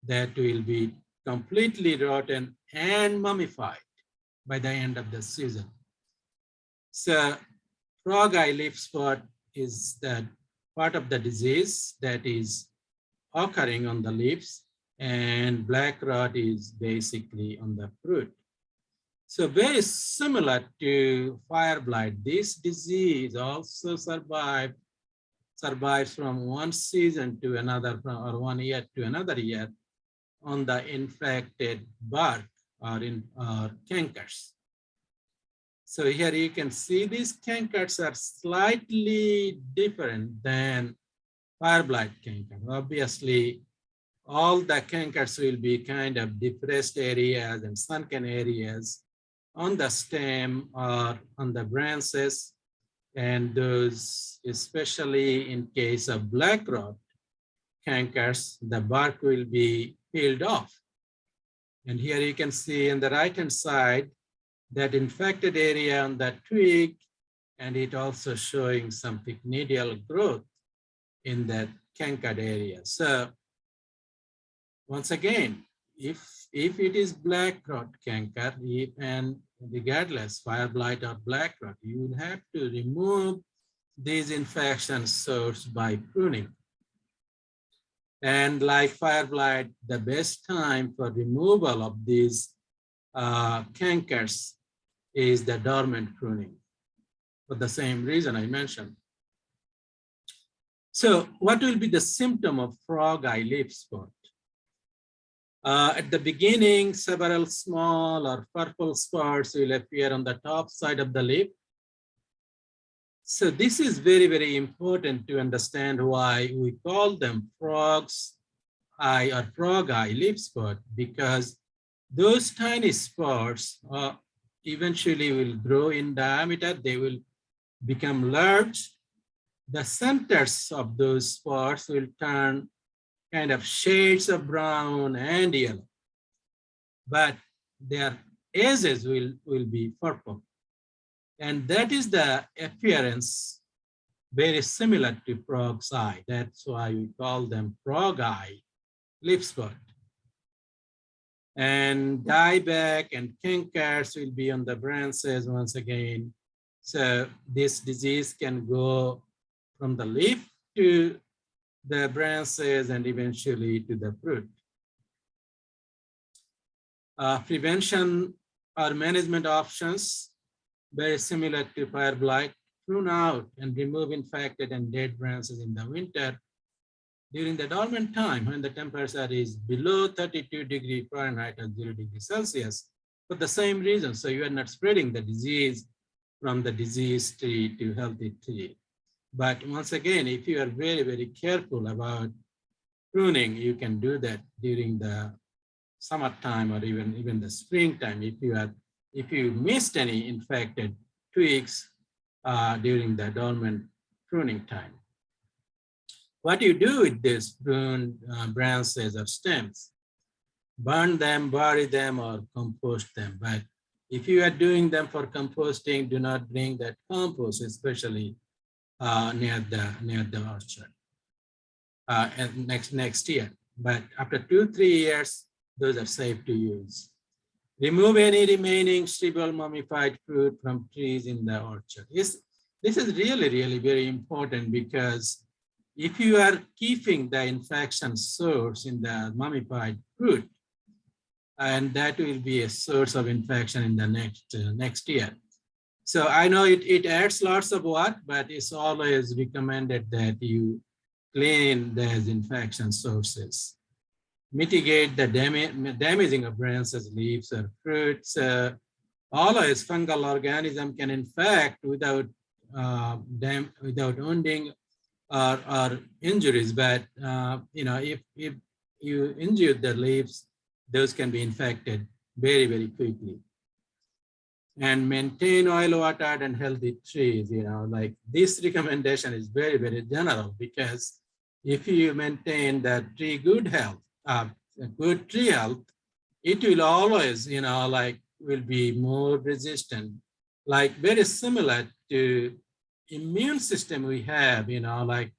S2: that will be completely rotten and mummified by the end of the season. So frogeye leaf spot is the part of the disease that is occurring on the leaves, and black rot is basically on the fruit. So very similar to fire blight, this disease also survives from one season to another, or 1 year to another year on the infected bark or cankers. So here you can see these cankers are slightly different than fire blight canker. Obviously, all the cankers will be kind of depressed areas and sunken areas on the stem or on the branches, and those, especially in case of black rot cankers, the bark will be peeled off. And here you can see on the right-hand side that infected area on the twig, and it also showing some pycnidial growth in that cankered area. So once again, if it is black rot canker, and regardless fire blight or black rot, you will have to remove these infection source by pruning. And like fire blight, the best time for removal of these cankers is the dormant pruning, for the same reason I mentioned. So what will be the symptom of frogeye leaf spot? At the beginning, several small or purple spots will appear on the top side of the leaf. So this is very, very important to understand why we call them frog's eye or frogeye leaf spot, because those tiny spots eventually will grow in diameter. They will become large. The centers of those spots will turn kind of shades of brown and yellow, but their edges will be purple. And that is the appearance very similar to frog's eye. That's why we call them frogeye leaf spot. And dieback and cankers will be on the branches once again. So this disease can go from the leaf to the branches and eventually to the fruit. Prevention or management options, very similar to fire blight: prune out and remove infected and dead branches in the winter during the dormant time when the temperature is below 32 degrees Fahrenheit or 0 degrees Celsius, for the same reason. So you are not spreading the disease from the diseased tree to healthy tree. But once again, if you are very, very careful about pruning, you can do that during the summertime or even the springtime. If you missed any infected twigs during the dormant pruning time. What you do with these pruned branches or stems? Burn them, bury them, or compost them. But if you are doing them for composting, do not bring that compost, especially near the orchard and next year. But after 2-3 years, those are safe to use. Remove any remaining stable mummified fruit from trees in the orchard. This is really, really very important, because if you are keeping the infection source in the mummified fruit, and that will be a source of infection in the next year. So I know it adds lots of work, but it's always recommended that you clean those infection sources. Mitigate the damaging of branches, leaves, or fruits. Always fungal organism can infect without without wounding or injuries. But if you injure the leaves, those can be infected very, very quickly. And maintain oil watered and healthy trees. Like this recommendation is very, very general, because if you maintain the tree good health, good tree health, it will always, like will be more resistant, like very similar to immune system we have, like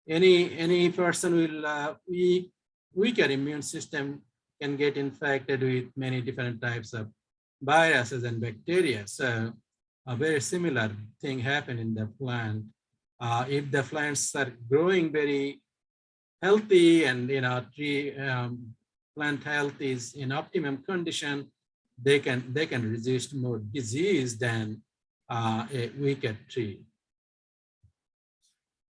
S2: any person will weaker immune system can get infected with many different types of viruses and bacteria. So a very similar thing happen in the plant. If the plants are growing very healthy and tree plant health is in optimum condition, they can resist more disease than a weaker tree.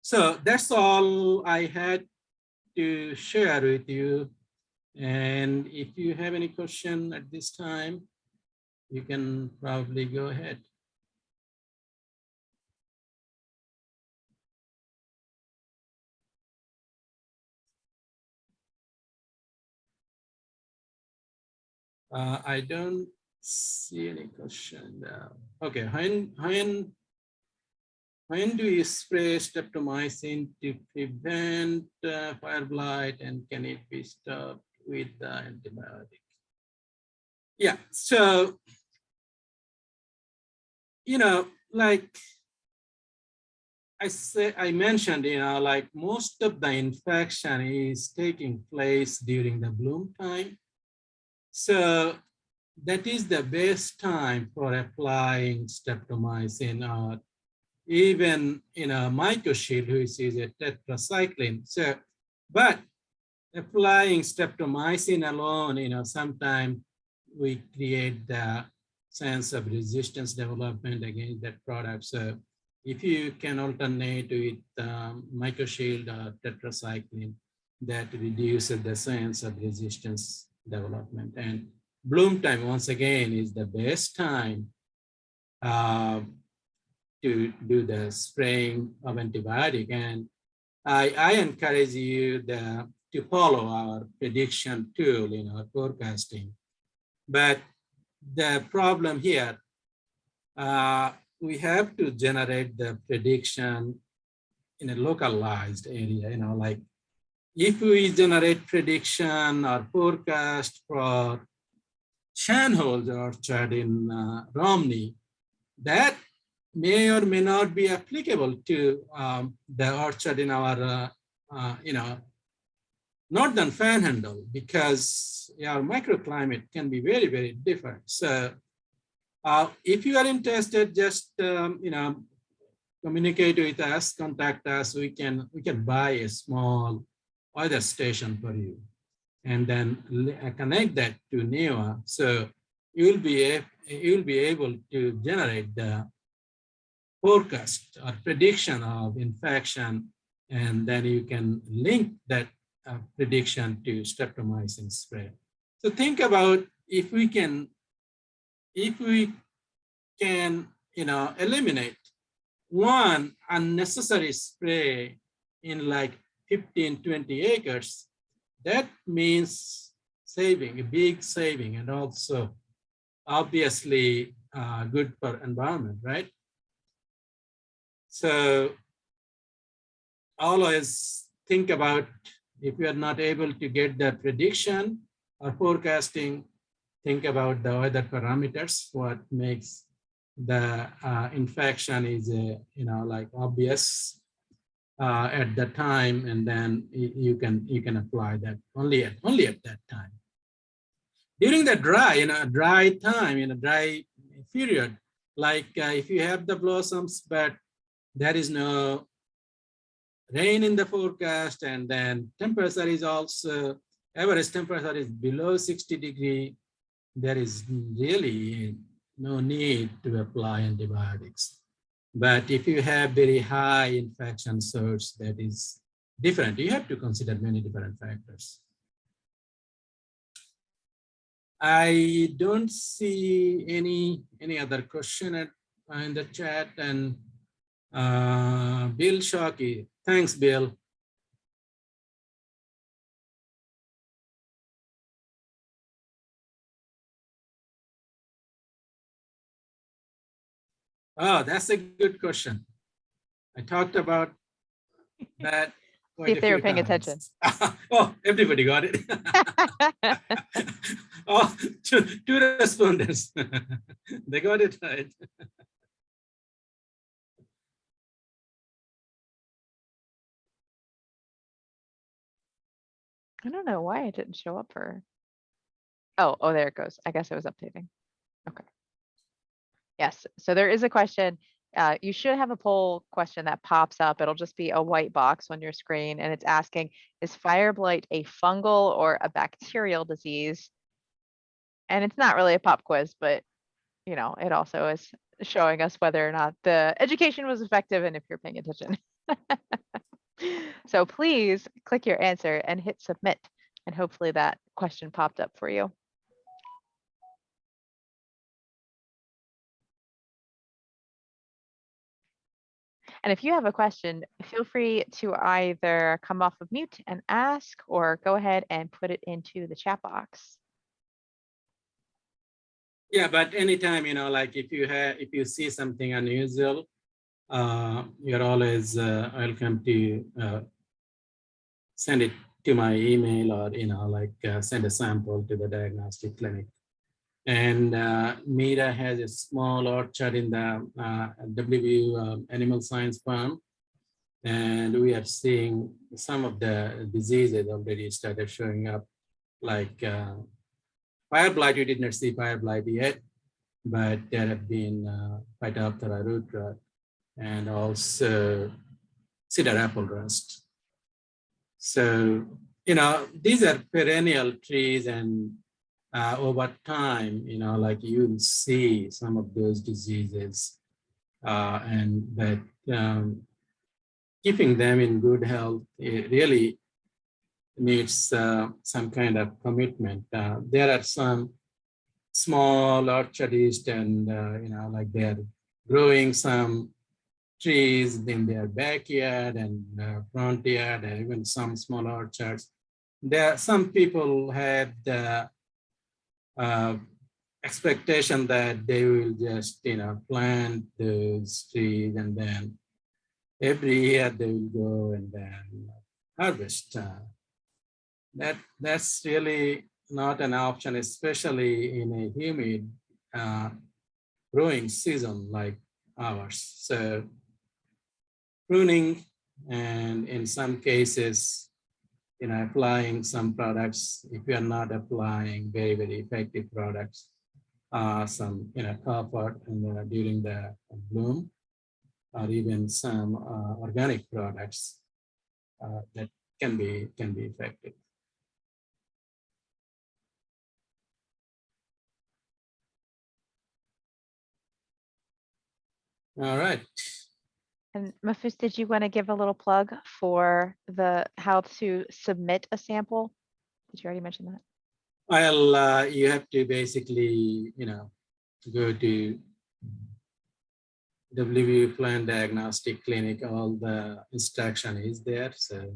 S2: So that's all I had to share with you. And if you have any question at this time, you can probably go ahead. I don't see any question now. Okay, when do you spray streptomycin to prevent fire blight, and can it be stopped with the antibiotic? Yeah, so, like I mentioned, like most of the infection is taking place during the bloom time. So that is the best time for applying streptomycin, or even mycoshield, which is a tetracycline. So, but applying streptomycin alone, sometimes we create the sense of resistance development against that product. So if you can alternate with mycoshield or tetracycline, that reduces the sense of resistance development. And bloom time, once again, is the best time to do the spraying of antibiotic. And I encourage you to follow our prediction tool in our forecasting. But the problem here, we have to generate the prediction in a localized area, like if we generate prediction or forecast for Shanholz orchard in Romney, that may or may not be applicable to the orchard in our, northern Panhandle, because our microclimate can be very, very different. So if you are interested, just communicate with us, contact us. We can buy a small weather station for you, and then connect that to NEWA. So you'll be able to generate the forecast or prediction of infection, and then you can link that prediction to streptomycin spray. So think about if we can eliminate one unnecessary spray in like 15, 20 acres, that means saving, a big saving, and also obviously good for environment, right? So always think about, if you are not able to get the prediction or forecasting, think about the weather parameters, what makes the infection is like obvious at the time, and then you can apply that only at that time. During the dry time, dry period, like if you have the blossoms but there is no rain in the forecast, and then temperature is also, average temperature is below 60 degrees, there is really no need to apply antibiotics. But if you have very high infection source, that is different. You have to consider many different factors. I don't see any other question in the chat, and Bill Shockey. Thanks, Bill. Oh, that's a good question. I talked about that
S1: See
S2: quite
S1: if
S2: a
S1: they were
S2: few
S1: paying
S2: times.
S1: attention.
S2: Oh, everybody got it. Oh, two respondents. They got it right.
S1: I don't know why it didn't show up for. Oh, there it goes. I guess it was updating. Okay. Yes, so there is a question. You should have a poll question that pops up. It'll just be a white box on your screen, and it's asking, is fire blight a fungal or a bacterial disease? And it's not really a pop quiz, but you know, it also is showing us whether or not the education was effective and if you're paying attention. So please click your answer and hit submit, and hopefully that question popped up for you. And if you have a question, feel free to either come off of mute and ask, or go ahead and put it into the chat box.
S2: Yeah, but anytime, you know, like if you see something unusual, you're always welcome to send it to my email, or, you know, like send a sample to the diagnostic clinic. And Mira has a small orchard in the WVU Animal Science Farm. And we are seeing some of the diseases already started showing up, like fire blight. We did not see fire blight yet, but there have been Phytophthora root rot and also Cedar Apple Rust. So, you know, these are perennial trees, and over time, you know, like you'll see some of those diseases, and that keeping them in good health, it really needs some kind of commitment. There are some small orchardists, and you know, like they're growing some trees in their backyard and front yard, and even some small orchards. There, some people had the expectation that they will just, you know, plant those trees, and then every year they will go and then harvest. That's really not an option, especially in a humid growing season like ours. So pruning, and in some cases, you know, applying some products, if you are not applying very, very effective products, some, you know, comfort and during the bloom, or even some organic products that can be effective. All right.
S1: And Mafus, did you want to give a little plug for the how to submit a sample? Did you already mention that?
S2: Well, you have to basically, you know, go to WVU Plant Diagnostic Clinic. All the instruction is there. So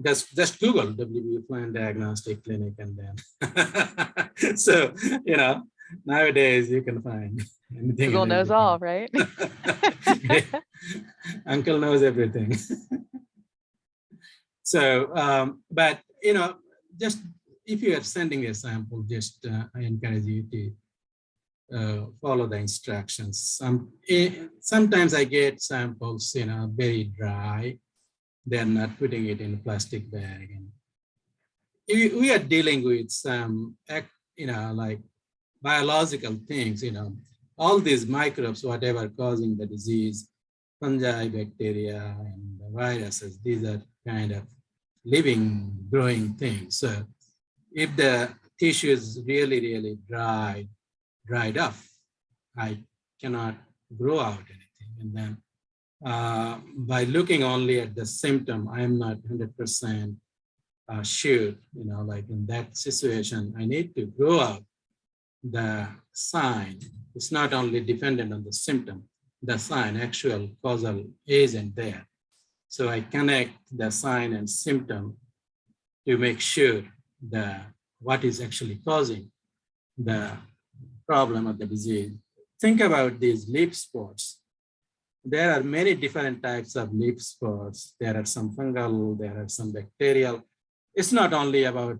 S2: just Google WVU Plant Diagnostic Clinic, and then so, you know, nowadays you can find anything.
S1: Google knows all, right?
S2: Uncle knows everything. So, but, you know, just if you are sending a sample, just I encourage you to follow the instructions. Sometimes I get samples, you know, very dry. They're not putting it in a plastic bag. And we are dealing with some, you know, like biological things, you know, all these microbes, whatever causing the disease, fungi, bacteria, and the viruses, these are kind of living, growing things. So if the tissue is really, really dried up, I cannot grow out anything. And then by looking only at the symptom, I'm not 100% sure, you know, like in that situation, I need to grow out the sign. It's not only dependent on the symptom, the sign, actual causal agent there. So I connect the sign and symptom to make sure what is actually causing the problem of the disease. Think about these leaf spots. There are many different types of leaf spots. There are some fungal, there are some bacterial. It's not only about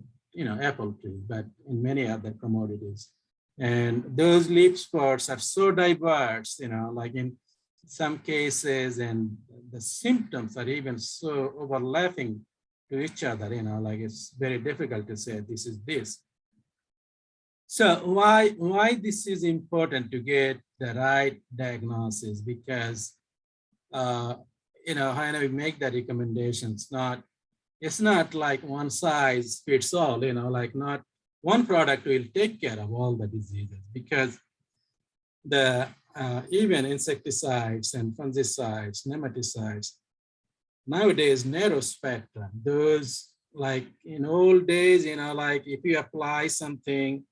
S2: apple tree, but in many other commodities. And those leaf spots are so diverse, like in some cases, and the symptoms are even so overlapping to each other, like it's very difficult to say this is this. So why this is important to get the right diagnosis? Because when we make the recommendations, it's not like one size fits all, like not one product will take care of all the diseases, because the even insecticides and fungicides, nematicides, nowadays narrow spectrum. Those, like in old days, like if you apply something,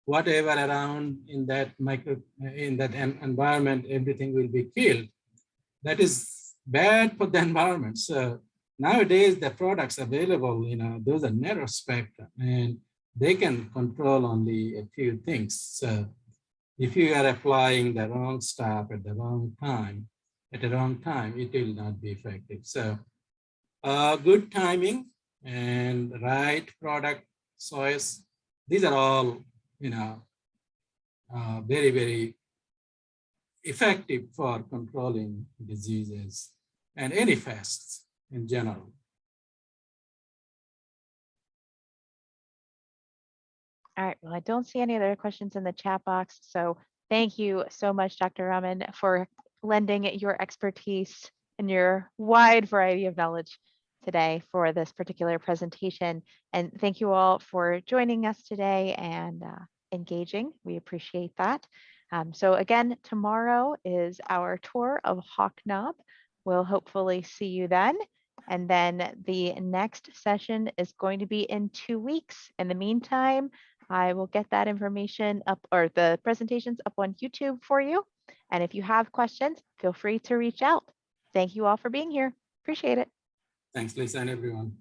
S2: whatever around in that environment, everything will be killed. That is bad for the environment. So nowadays the products available, those are narrow spectrum and they can control only a few things. So if you are applying the wrong stuff at the wrong time, it will not be effective. So good timing and right product choice, these are all, very, very effective for controlling diseases and any pests in general.
S1: All right, well, I don't see any other questions in the chat box. So thank you so much, Dr. Raman, for lending your expertise and your wide variety of knowledge today for this particular presentation. And thank you all for joining us today and engaging. We appreciate that. So again, tomorrow is our tour of Hawk Knob. We'll hopefully see you then. And then the next session is going to be in 2 weeks. In the meantime, I will get that information up, or the presentations up on YouTube for you. And if you have questions, feel free to reach out. Thank you all for being here. Appreciate it.
S2: Thanks, Lisa, and everyone.